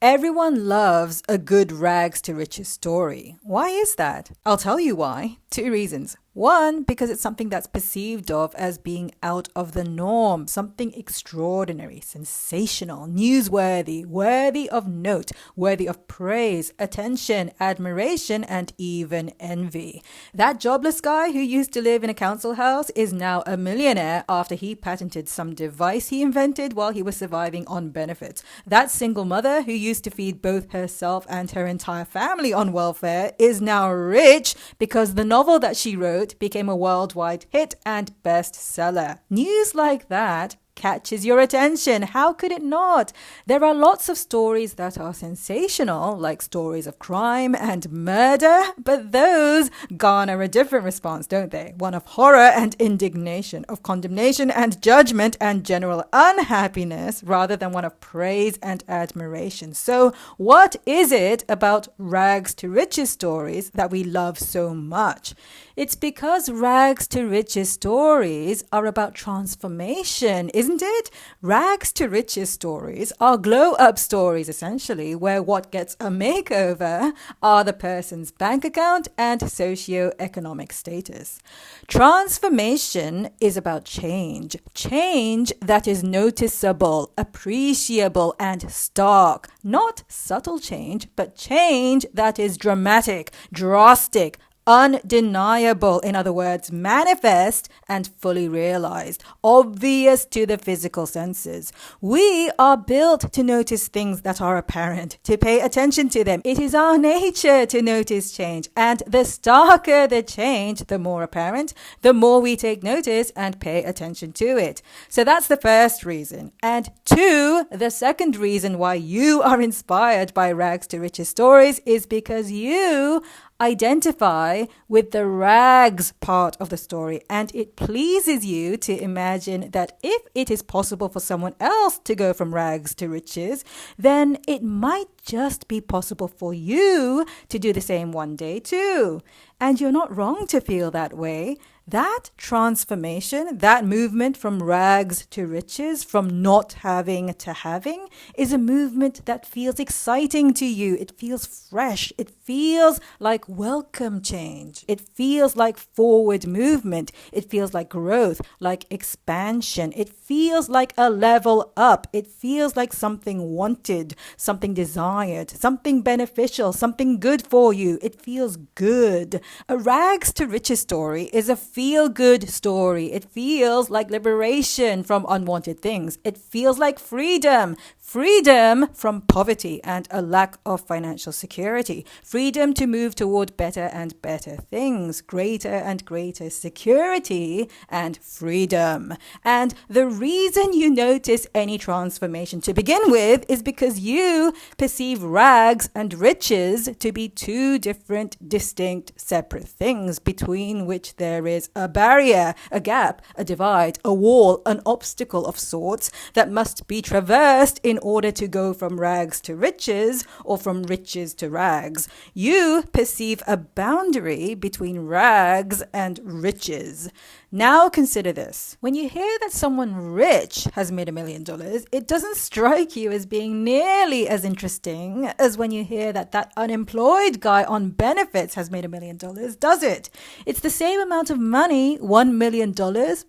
Everyone loves a good rags to riches story. Why is that? I'll tell you why. Two reasons. One, because it's something that's perceived of as being out of the norm, something extraordinary, sensational, newsworthy, worthy of note, worthy of praise, attention, admiration, and even envy. That jobless guy who used to live in a council house is now a millionaire after he patented some device he invented while he was surviving on benefits. That single mother who used to feed both herself and her entire family on welfare is now rich because the novel that she wrote became a worldwide hit and bestseller. News like that catches your attention. How could it not? There are lots of stories that are sensational, like stories of crime and murder, but those garner a different response, don't they? One of horror and indignation, of condemnation and judgment and general unhappiness, rather than one of praise and admiration. So, what is it about rags to riches stories that we love so much? It's because rags to riches stories are about transformation, isn't it? Rags to riches stories are glow up stories, essentially, where what gets a makeover are the person's bank account and socio-economic status. Transformation is about change. Change that is noticeable, appreciable, and stark. Not subtle change, but change that is dramatic, drastic, undeniable, in other words, manifest and fully realized, obvious to the physical senses. We are built to notice things that are apparent, to pay attention to them. It is our nature to notice change, and the starker the change, the more apparent, the more we take notice and pay attention to it. So that's the first reason. And two, the second reason why you are inspired by rags to riches stories is because you identify with the rags part of the story, and it pleases you to imagine that if it is possible for someone else to go from rags to riches, then it might just be possible for you to do the same one day too. And you're not wrong to feel that way. That transformation, that movement from rags to riches, from not having to having, is a movement that feels exciting to you. It feels fresh. It feels like welcome change. It feels like forward movement. It feels like growth, like expansion. It feels like a level up. It feels like something wanted, something desired, something beneficial, something good for you. It feels good. A rags to riches story is a feel-good story. It feels like liberation from unwanted things. It feels like freedom. Freedom from poverty and a lack of financial security. Freedom to move toward better and better things. Greater and greater security and freedom. And the reason you notice any transformation to begin with is because you perceive rags and riches to be two different, distinct, separate things between which there is a barrier, a gap, a divide, a wall, an obstacle of sorts that must be traversed in order to go from rags to riches or from riches to rags. You perceive a boundary between rags and riches. Now consider this. When you hear that someone rich has made $1 million, it doesn't strike you as being nearly as interesting as when you hear that that unemployed guy on benefits has made $1 million, does it? It's the same amount of money, $1 million,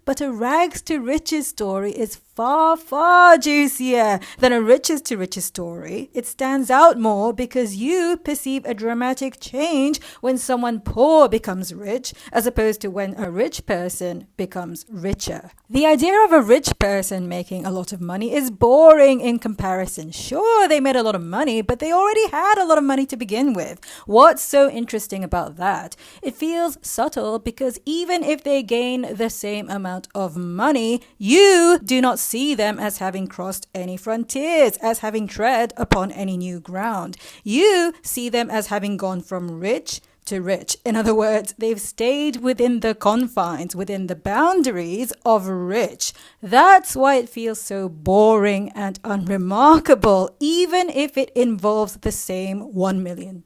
but a rags to riches story is far, far juicier than a riches to riches story. It stands out more because you perceive a dramatic change when someone poor becomes rich as opposed to when a rich person becomes richer. The idea of a rich person making a lot of money is boring in comparison. Sure, they made a lot of money, but they already had a lot of money to begin with. What's so interesting about that? It feels subtle because even if they gain the same amount of money, you do not see them as having crossed any frontiers, as having tread upon any new ground. You see them as having gone from rich to rich. In other words, they've stayed within the confines, within the boundaries of rich. That's why it feels so boring and unremarkable, even if it involves the same $1 million.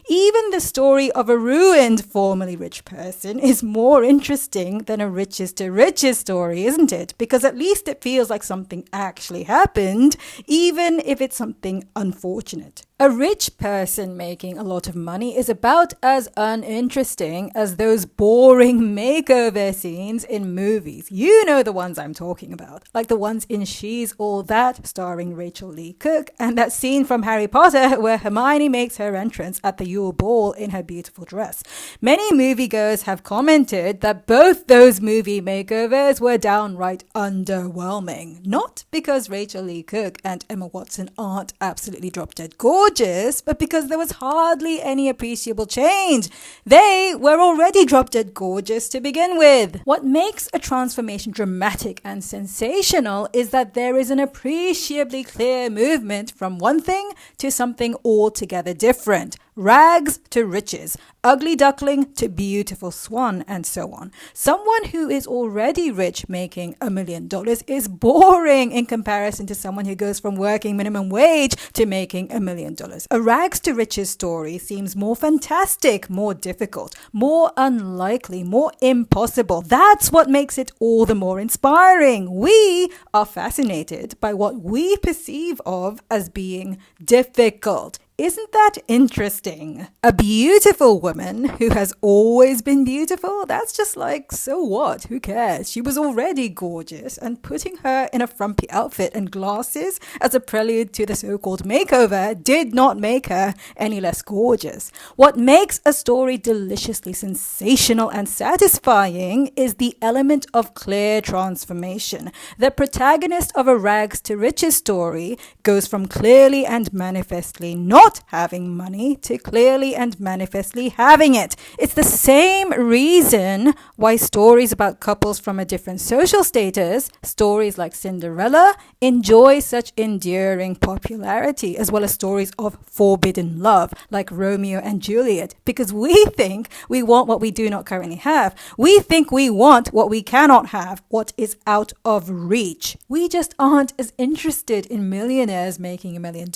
Even the story of a ruined formerly rich person is more interesting than a richest to riches story, isn't it? Because at least it feels like something actually happened, even if it's something unfortunate. A rich person making a lot of money is about as uninteresting as those boring makeover scenes in movies. You know the ones I'm talking about, like the ones in She's All That, starring Rachel Lee Cook, and that scene from Harry Potter where Hermione makes her entrance at the Yule Ball in her beautiful dress. Many moviegoers have commented that both those movie makeovers were downright underwhelming. Not because Rachel Lee Cook and Emma Watson aren't absolutely drop-dead gorgeous, but because there was hardly any appreciable change. They were already drop-dead gorgeous to begin with. What makes a transformation dramatic and sensational is that there is an appreciably clear movement from one thing to something altogether different. Rags to riches, ugly duckling to beautiful swan, and so on. Someone who is already rich making $1 million is boring in comparison to someone who goes from working minimum wage to making $1 million. A rags to riches story seems more fantastic, more difficult, more unlikely, more impossible. That's what makes it all the more inspiring. We are fascinated by what we perceive of as being difficult. Isn't that interesting? A beautiful woman who has always been beautiful, that's just like, so what? Who cares? She was already gorgeous, and putting her in a frumpy outfit and glasses as a prelude to the so-called makeover did not make her any less gorgeous. What makes a story deliciously sensational and satisfying is the element of clear transformation. The protagonist of a rags to riches story goes from clearly and manifestly not having money to clearly and manifestly having it. It's the same reason why stories about couples from a different social status, stories like Cinderella, enjoy such enduring popularity, as well as stories of forbidden love like Romeo and Juliet, because we think we want what we do not currently have. We think we want what we cannot have, what is out of reach. We just aren't as interested in millionaires making $1 million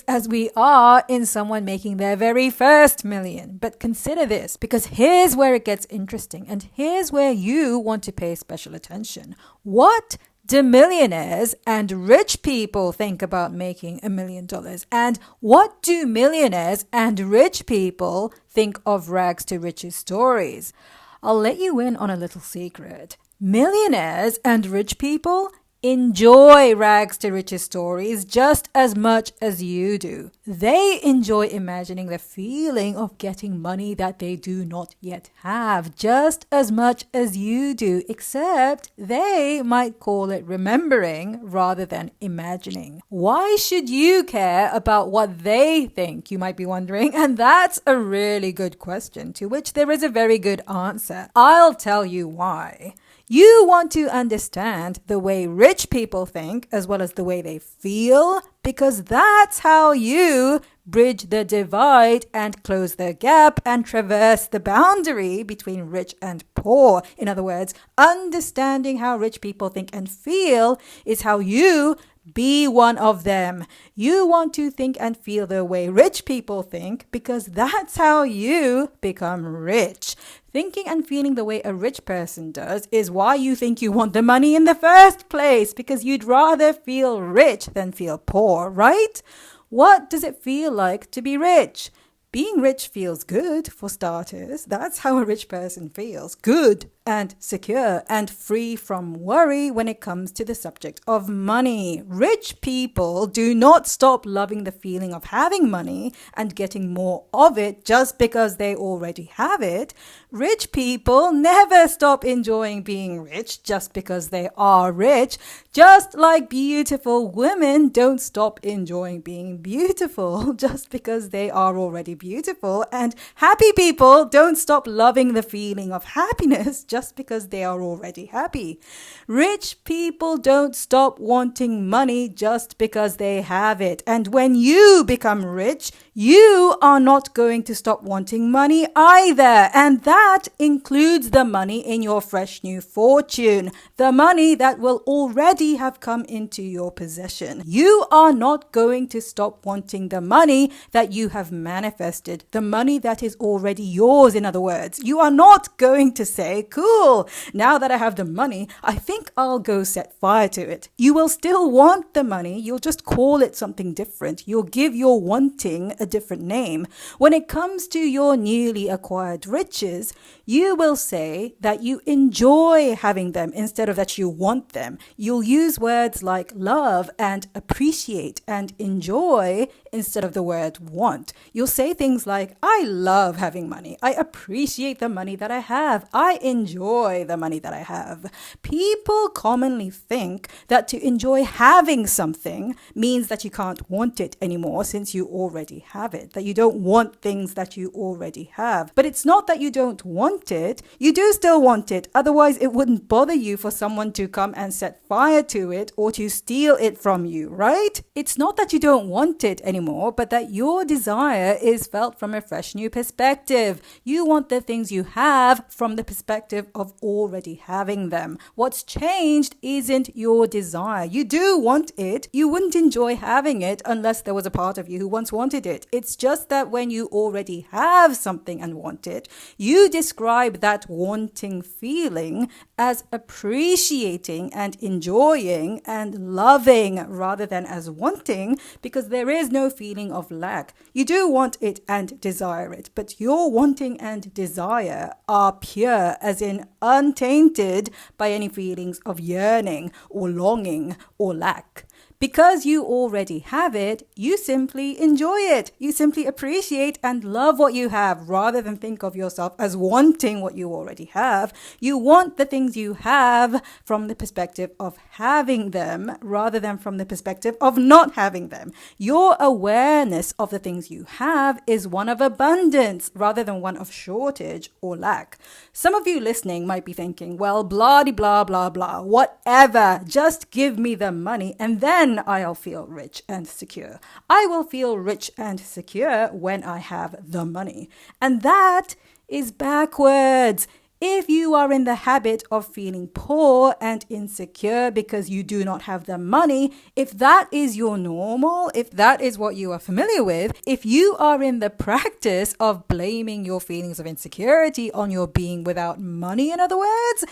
as we are in someone making their very first million. But consider this, because here's where it gets interesting, and here's where you want to pay special attention. What do millionaires and rich people think about making $1 million? And what do millionaires and rich people think of rags to riches stories? I'll let you in on a little secret. Millionaires and rich people enjoy rags to riches stories just as much as you do. They enjoy imagining the feeling of getting money that they do not yet have just as much as you do, except they might call it remembering rather than imagining. Why should you care about what they think, you might be wondering? And that's a really good question, to which there is a very good answer. I'll tell you why. You want to understand the way rich people think as well as the way they feel, because that's how you bridge the divide and close the gap and traverse the boundary between rich and poor. In other words, understanding how rich people think and feel is how you be one of them. You want to think and feel the way rich people think because that's how you become rich. Thinking and feeling the way a rich person does is why you think you want the money in the first place, because you'd rather feel rich than feel poor, right? What does it feel like to be rich? Being rich feels good, for starters. That's how a rich person feels. Good and secure and free from worry when it comes to the subject of money. Rich people do not stop loving the feeling of having money and getting more of it just because they already have it. Rich people never stop enjoying being rich just because they are rich, just like beautiful women don't stop enjoying being beautiful just because they are already beautiful, and happy people don't stop loving the feeling of happiness just just because they are already happy. Rich people don't stop wanting money just because they have it. And when you become rich, you are not going to stop wanting money either. And that includes the money in your fresh new fortune, the money that will already have come into your possession. You are not going to stop wanting the money that you have manifested, the money that is already yours, in other words. You are not going to say, cool, now that I have the money, I think I'll go set fire to it. You will still want the money, you'll just call it something different. You'll give your wanting a different name. When it comes to your newly acquired riches, you will say that you enjoy having them instead of that you want them. You'll use words like love and appreciate and enjoy instead of the word want. You'll say things like, I love having money. I appreciate the money that I have. I enjoy the money that I have. People commonly think that to enjoy having something means that you can't want it anymore since you already have it, that you don't want things that you already have. But it's not that you don't want it. You do still want it. Otherwise, it wouldn't bother you for someone to come and set fire to it or to steal it from you, right? It's not that you don't want it anymore, but that your desire is felt from a fresh new perspective. You want the things you have from the perspective of already having them. What's changed isn't your desire. You do want it. You wouldn't enjoy having it unless there was a part of you who once wanted it. It's just that when you already have something and want it, you describe that wanting feeling as appreciating and enjoying and loving rather than as wanting, because there is no feeling of lack. You do want it and desire it, but your wanting and desire are pure, as in untainted by any feelings of yearning or longing or lack. Because you already have it, you simply enjoy it. You simply appreciate and love what you have rather than think of yourself as wanting what you already have. You want the things you have from the perspective of having them rather than from the perspective of not having them. Your awareness of the things you have is one of abundance rather than one of shortage or lack. Some of you listening might be thinking, well, blah, blah, blah, blah, whatever, just give me the money and then I'll feel rich and secure. I will feel rich and secure when I have the money. And that is backwards. If you are in the habit of feeling poor and insecure because you do not have the money, if that is your normal, if that is what you are familiar with, if you are in the practice of blaming your feelings of insecurity on your being without money, in other words,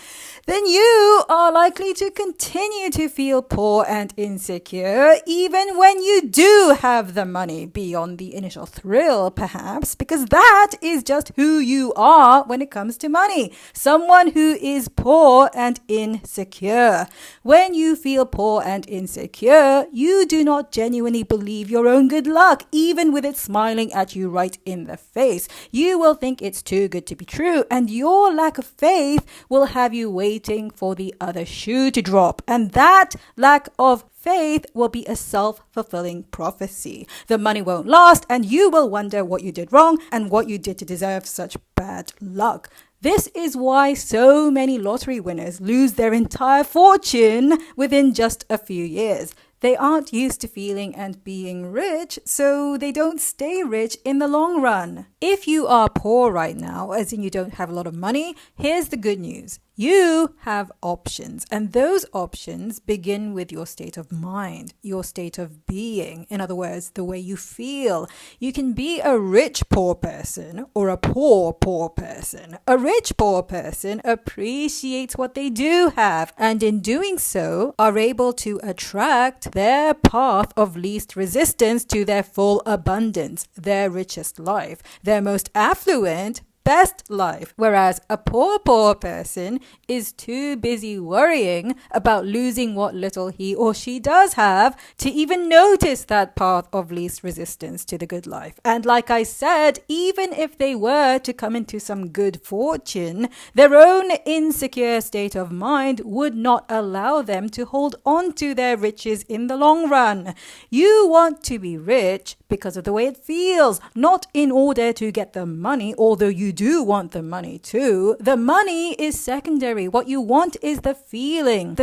then you are likely to continue to feel poor and insecure even when you do have the money, beyond the initial thrill perhaps, because that is just who you are when it comes to money. Someone who is poor and insecure. When you feel poor and insecure, you do not genuinely believe your own good luck, even with it smiling at you right in the face. You will think it's too good to be true, and your lack of faith will have you waiting for the other shoe to drop. And that lack of faith will be a self-fulfilling prophecy. The money won't last, and you will wonder what you did wrong and what you did to deserve such bad luck. This is why so many lottery winners lose their entire fortune within just a few years. They aren't used to feeling and being rich, so they don't stay rich in the long run. If you are poor right now, as in you don't have a lot of money, here's the good news. You have options, and those options begin with your state of mind, your state of being. In other words, the way you feel. You can be a rich poor person or a poor person. A rich poor person appreciates what they do have, and in doing so are able to attract their path of least resistance to their full abundance, their richest life, their most affluent, best life. Whereas a poor person is too busy worrying about losing what little he or she does have to even notice that path of least resistance to the good life. And like I said, even if they were to come into some good fortune, their own insecure state of mind would not allow them to hold on to their riches in the long run. You want to be rich because of the way it feels, not in order to get the money, although you you do want the money too. The money is secondary. What you want is the feeling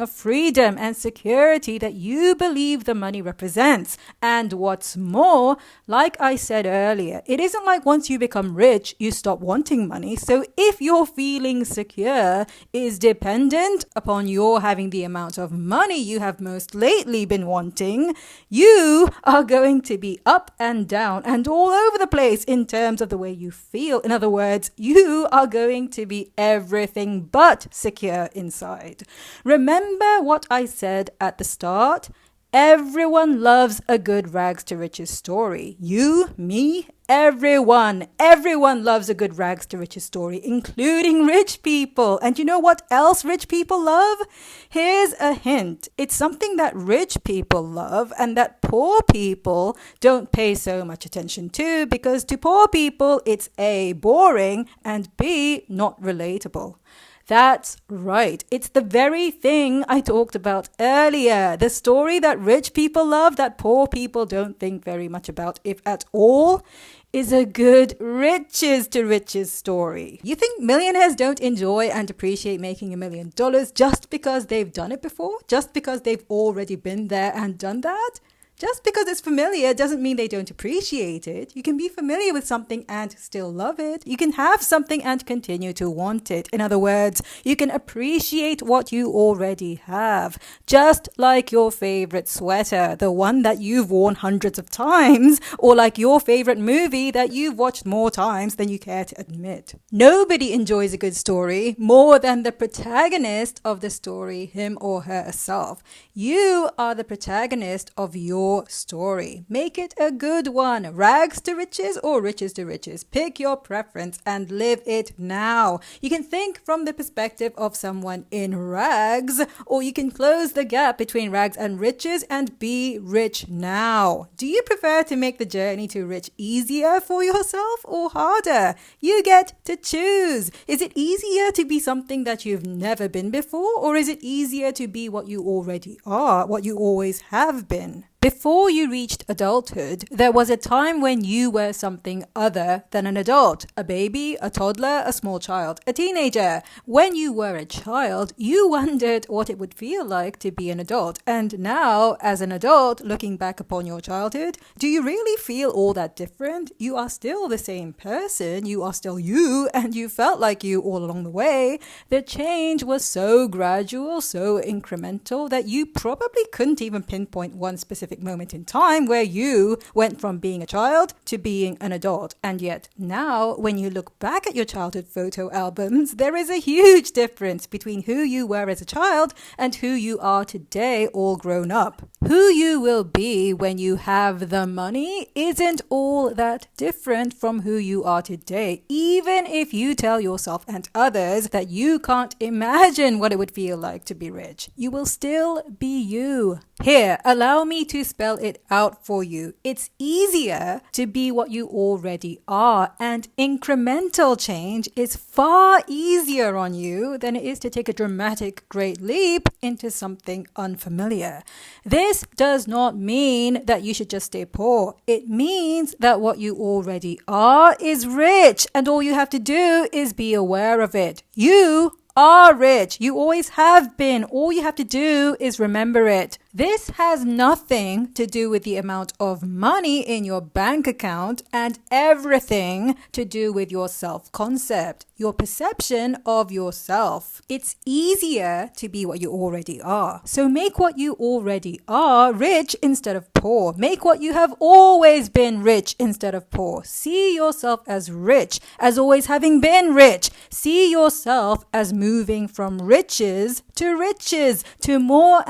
of freedom and security that you believe the money represents. And what's more, like I said earlier, it isn't like once you become rich, you stop wanting money. So if your feeling secure is dependent upon your having the amount of money you have most lately been wanting, you are going to be up and down and all over the place in terms of the way you feel. In other words, you are going to be everything but secure inside. Remember what I said at the start? Everyone loves a good rags to riches story. You, me, everyone. Everyone loves a good rags to riches story, including rich people. And you know what else rich people love? Here's a hint. It's something that rich people love and that poor people don't pay so much attention to, because to poor people, it's A, boring, and B, not relatable. That's right. It's the very thing I talked about earlier. The story that rich people love that poor people don't think very much about, if at all, is a good riches to riches story. You think millionaires don't enjoy and appreciate making $1 million just because they've done it before? Just because they've already been there and done that? Just because it's familiar doesn't mean they don't appreciate it. You can be familiar with something and still love it. You can have something and continue to want it. In other words, you can appreciate what you already have. Just like your favorite sweater, the one that you've worn hundreds of times, or like your favorite movie that you've watched more times than you care to admit. Nobody enjoys a good story more than the protagonist of the story, him or herself. You are the protagonist of your story. Make it a good one. Rags to riches or riches to riches. Pick your preference and live it now. You can think from the perspective of someone in rags, or you can close the gap between rags and riches and be rich now. Do you prefer to make the journey to rich easier for yourself or harder? You get to choose. Is it easier to be something that you've never been before, or is it easier to be what you already are, what you always have been? Before you reached adulthood, there was a time when you were something other than an adult. A baby, a toddler, a small child, a teenager. When you were a child, you wondered what it would feel like to be an adult. And now, as an adult, looking back upon your childhood, do you really feel all that different? You are still the same person. You are still you, and you felt like you all along the way. The change was so gradual, so incremental, that you probably couldn't even pinpoint one specific moment in time where you went from being a child to being an adult. And yet now, when you look back at your childhood photo albums, there is a huge difference between who you were as a child and who you are today, all grown up. Who you will be when you have the money isn't all that different from who you are today, even if you tell yourself and others that you can't imagine what it would feel like to be rich. You will still be you. Here, allow me to spell it out for you. It's easier to be what you already are, and incremental change is far easier on you than it is to take a dramatic great leap into something unfamiliar. This does not mean that you should just stay poor. It means that what you already are is rich, and all you have to do is be aware of it. You are rich. You always have been. All you have to do is remember it. This has nothing to do with the amount of money in your bank account and everything to do with your self-concept, your perception of yourself. It's easier to be what you already are. So make what you already are rich instead of poor. Make what you have always been rich instead of poor. See yourself as rich, as always having been rich. See yourself as moving from riches to more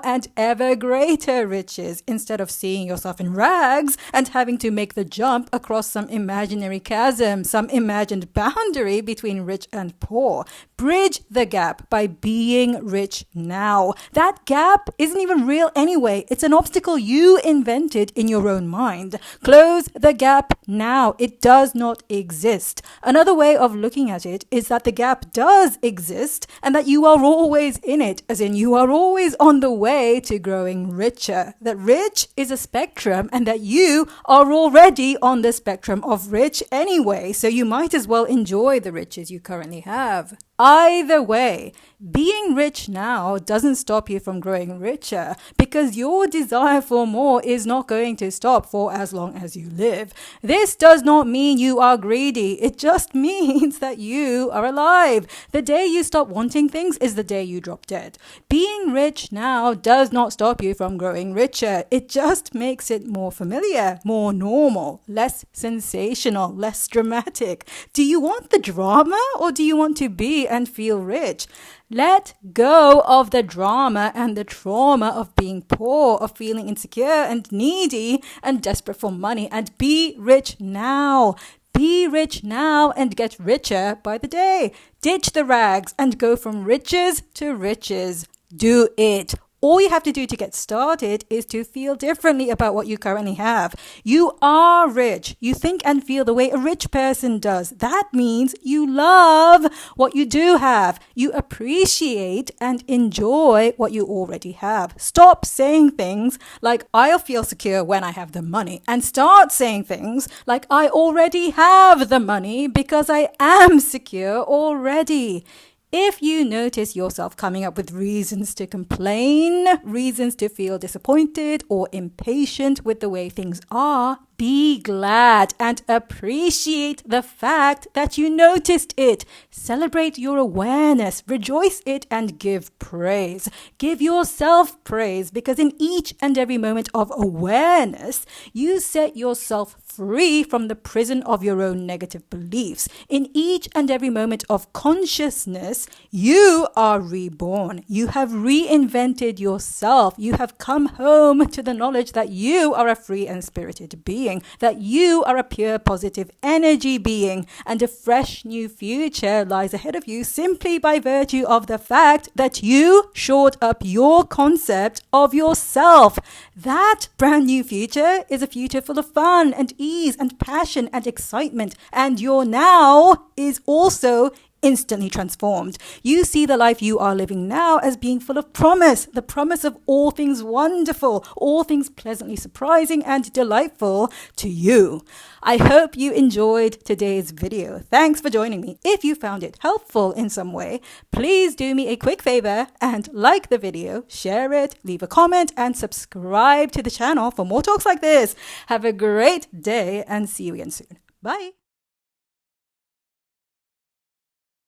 and ever greater riches, instead of seeing yourself in rags and having to make the jump across some imaginary chasm, some imagined boundary between rich and poor. Bridge the gap by being rich now. That gap isn't even real anyway. It's an obstacle you invented in your own mind. Close the gap now. It does not exist. Another way of looking at it is that the gap does exist and that you are always in it, as in you are always on the way to growing richer. That rich is a spectrum and that you are already on the spectrum of rich anyway, so you might as well enjoy the riches you currently have. Either way, being rich now doesn't stop you from growing richer, because your desire for more is not going to stop for as long as you live. This does not mean you are greedy. It just means that you are alive. The day you stop wanting things is the day you drop dead. Being rich now does not stop you from growing richer. It just makes it more familiar, more normal, less sensational, less dramatic. Do you want the drama, or do you want to be and feel rich? Let go of the drama and the trauma of being poor, of feeling insecure and needy and desperate for money, and be rich now. Be rich now and get richer by the day. Ditch the rags and go from riches to riches. Do it. All you have to do to get started is to feel differently about what you currently have. You are rich. You think and feel the way a rich person does. That means you love what you do have. You appreciate and enjoy what you already have. Stop saying things like, I'll feel secure when I have the money, and start saying things like, I already have the money because I am secure already. If you notice yourself coming up with reasons to complain, reasons to feel disappointed or impatient with the way things are, be glad and appreciate the fact that you noticed it. Celebrate your awareness, rejoice it, and give praise. Give yourself praise, because in each and every moment of awareness, you set yourself free from the prison of your own negative beliefs. In each and every moment of consciousness, you are reborn. You have reinvented yourself. You have come home to the knowledge that you are a free and spirited being, that you are a pure positive energy being, and a fresh new future lies ahead of you simply by virtue of the fact that you shored up your concept of yourself. That brand new future is a future full of fun and ease and passion and excitement, and your now is also instantly transformed. You see the life you are living now as being full of promise, the promise of all things wonderful, all things pleasantly surprising and delightful to you. I hope you enjoyed today's video. Thanks for joining me. If you found it helpful in some way, please do me a quick favor and like the video, share it, leave a comment, and subscribe to the channel for more talks like this. Have a great day and see you again soon. Bye.